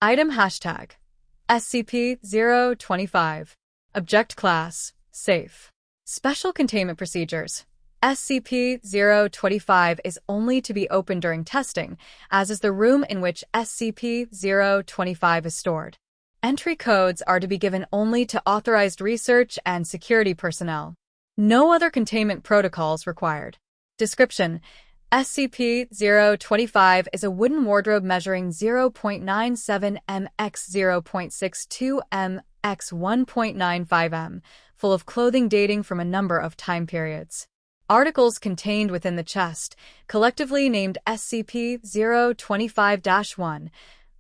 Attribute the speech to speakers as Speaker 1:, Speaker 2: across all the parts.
Speaker 1: Item hashtag SCP-025. Object Class Safe. Special Containment Procedures. SCP-025 is only to be opened during testing, as is the room in which SCP-025 is stored. Entry codes are to be given only to authorized research and security personnel. No other containment protocols required. Description: SCP-025 is a wooden wardrobe measuring 0.97 m x 0.62 m x 1.95 m, full of clothing dating from a number of time periods. Articles contained within the chest, collectively named SCP-025-1,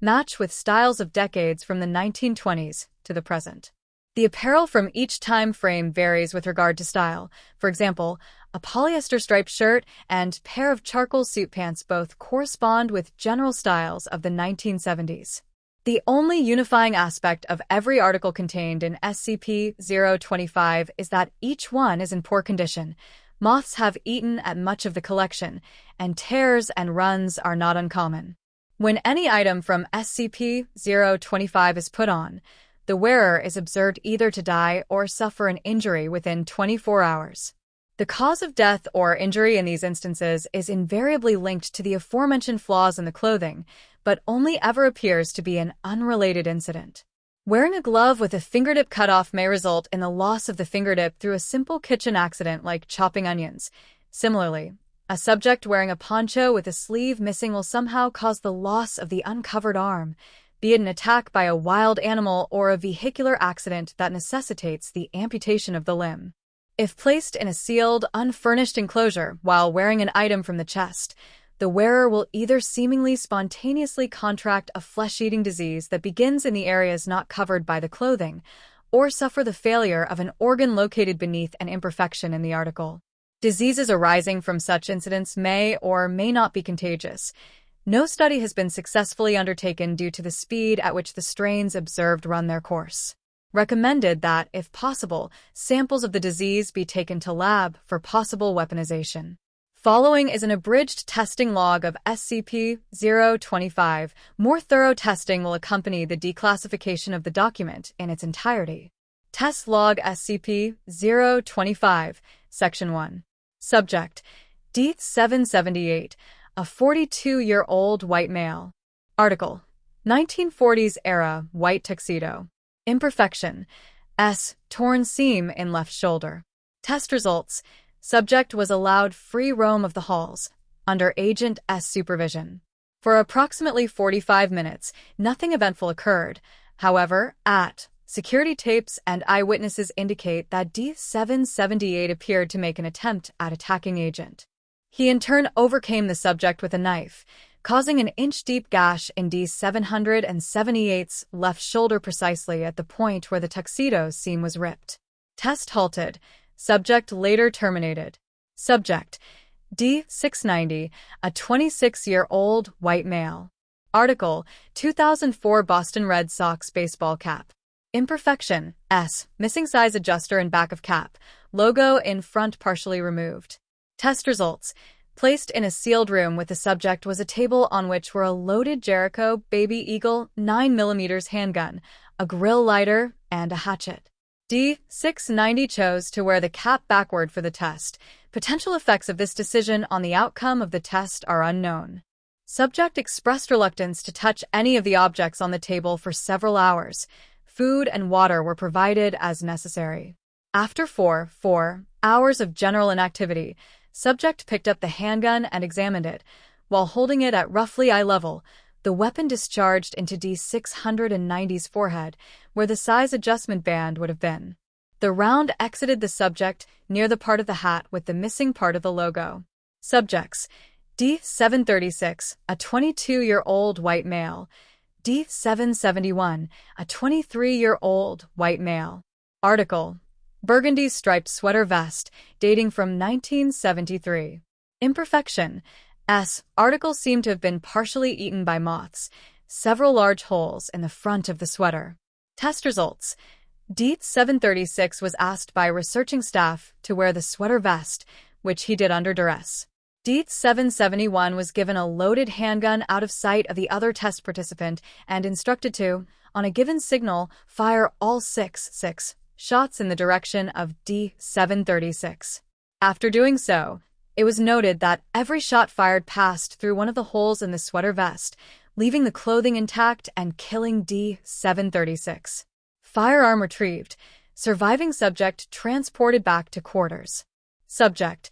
Speaker 1: match with styles of decades from the 1920s to the present. The apparel from each time frame varies with regard to style. For example, a polyester striped shirt and pair of charcoal suit pants both correspond with general styles of the 1970s. The only unifying aspect of every article contained in SCP-025 is that each one is in poor condition. Moths have eaten at much of the collection, and tears and runs are not uncommon. When any item from SCP-025 is put on, the wearer is observed either to die or suffer an injury within 24 hours. The cause of death or injury in these instances is invariably linked to the aforementioned flaws in the clothing, but only ever appears to be an unrelated incident. Wearing a glove with a fingertip cut off may result in the loss of the fingertip through a simple kitchen accident like chopping onions. Similarly, a subject wearing a poncho with a sleeve missing will somehow cause the loss of the uncovered arm, be it an attack by a wild animal or a vehicular accident that necessitates the amputation of the limb. If placed in a sealed, unfurnished enclosure while wearing an item from the chest, the wearer will either seemingly spontaneously contract a flesh-eating disease that begins in the areas not covered by the clothing, or suffer the failure of an organ located beneath an imperfection in the article. Diseases arising from such incidents may or may not be contagious. No study has been successfully undertaken due to the speed at which the strains observed run their course. Recommended that, if possible, samples of the disease be taken to lab for possible weaponization. Following is an abridged testing log of SCP-025. More thorough testing will accompany the declassification of the document in its entirety. Test Log SCP-025, Section 1. Subject: D778, a 42-year-old white male. Article: 1940s-era white tuxedo. Imperfection: S. Torn seam in left shoulder. Test results: subject was allowed free roam of the halls, under Agent S supervision. For approximately 45 minutes, nothing eventful occurred. However, security tapes and eyewitnesses indicate that D778 appeared to make an attempt at attacking Agent. He in turn overcame the subject with a knife, causing an inch-deep gash in D778's left shoulder precisely at the point where the tuxedo seam was ripped. Test halted. Subject later terminated. Subject: D690, a 26-year-old white male. Article: 2004 Boston Red Sox baseball cap. Imperfection: S. Missing size adjuster in back of cap. Logo in front partially removed. Test results: placed in a sealed room with the subject was a table on which were a loaded Jericho Baby Eagle 9mm handgun, a grill lighter, and a hatchet. D690 chose to wear the cap backward for the test. Potential effects of this decision on the outcome of the test are unknown. Subject expressed reluctance to touch any of the objects on the table for several hours. Food and water were provided as necessary. After 4 hours of general inactivity, subject picked up the handgun and examined it. While holding it at roughly eye level, the weapon discharged into D690's forehead, where the size adjustment band would have been. The round exited the subject near the part of the hat with the missing part of the logo. Subjects: D736, a 22-year-old white male. D771, a 23-year-old white male. Article: Burgundy striped sweater vest, dating from 1973. Imperfection: S. Article seemed to have been partially eaten by moths. Several large holes in the front of the sweater. Test results: D736 was asked by researching staff to wear the sweater vest, which he did under duress. D771 was given a loaded handgun out of sight of the other test participant and instructed to, on a given signal, fire all six shots in the direction of D736. After doing so, it was noted that every shot fired passed through one of the holes in the sweater vest, leaving the clothing intact and killing D736. Firearm retrieved. Surviving subject transported back to quarters. Subject: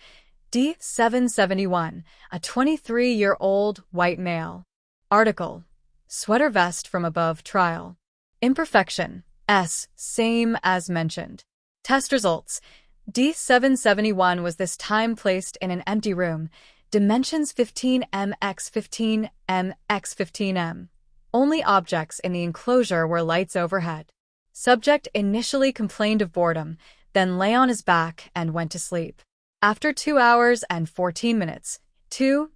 Speaker 1: D771, a 23-year-old white male. Article: Sweater vest from above trial. Imperfection: S, same as mentioned. Test results: D771 was this time placed in an empty room, dimensions 15m x 15m x 15m. Only objects in the enclosure were lights overhead. Subject initially complained of boredom, then lay on his back and went to sleep. After 2 hours and 14 minutes, two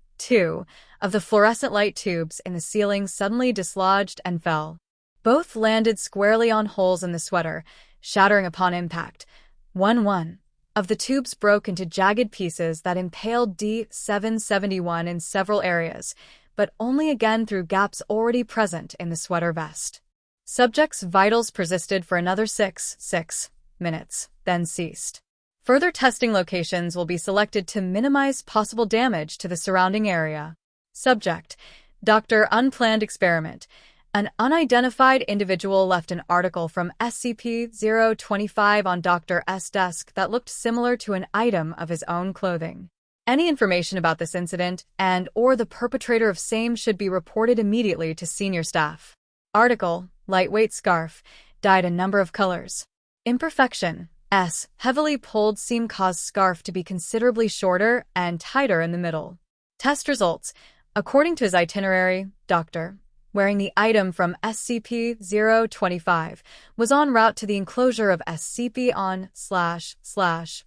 Speaker 1: of the fluorescent light tubes in the ceiling suddenly dislodged and fell. Both landed squarely on holes in the sweater, shattering upon impact. One of the tubes broke into jagged pieces that impaled D771 in several areas, but only again through gaps already present in the sweater vest. Subject's vitals persisted for another 6 minutes, then ceased. Further testing locations will be selected to minimize possible damage to the surrounding area. Subject: Dr. Unplanned Experiment. An unidentified individual left an article from SCP-025 on Dr. S' desk that looked similar to an item of his own clothing. Any information about this incident and/or the perpetrator of same should be reported immediately to senior staff. Article: Lightweight scarf, dyed a number of colors. Imperfection: S, heavily pulled seam caused scarf to be considerably shorter and tighter in the middle. Test results: according to his itinerary, Dr. wearing the item from SCP-025 was en route to the enclosure of SCP-on//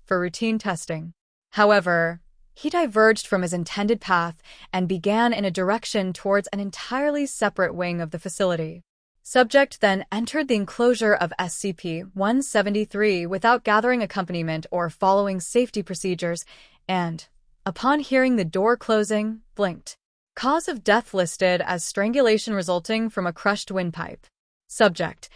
Speaker 1: for routine testing. However, he diverged from his intended path and began in a direction towards an entirely separate wing of the facility. Subject then entered the enclosure of SCP-173 without gathering accompaniment or following safety procedures and, upon hearing the door closing, blinked. Cause of death listed as strangulation resulting from a crushed windpipe. Subject: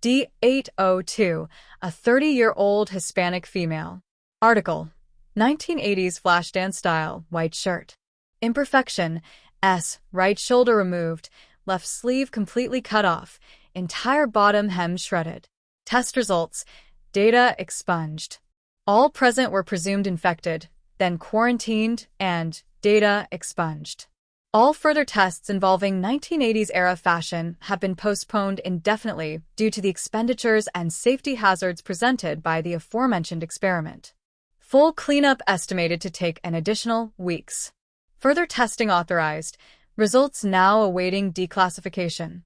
Speaker 1: D802, a 30-year-old Hispanic female. Article: 1980s Flashdance style, white shirt. Imperfection: S, right shoulder removed, left sleeve completely cut off, entire bottom hem shredded. Test results: data expunged. All present were presumed infected, then quarantined, and data expunged. All further tests involving 1980s-era fashion have been postponed indefinitely due to the expenditures and safety hazards presented by the aforementioned experiment. Full cleanup estimated to take an additional weeks. Further testing authorized. Results now awaiting declassification.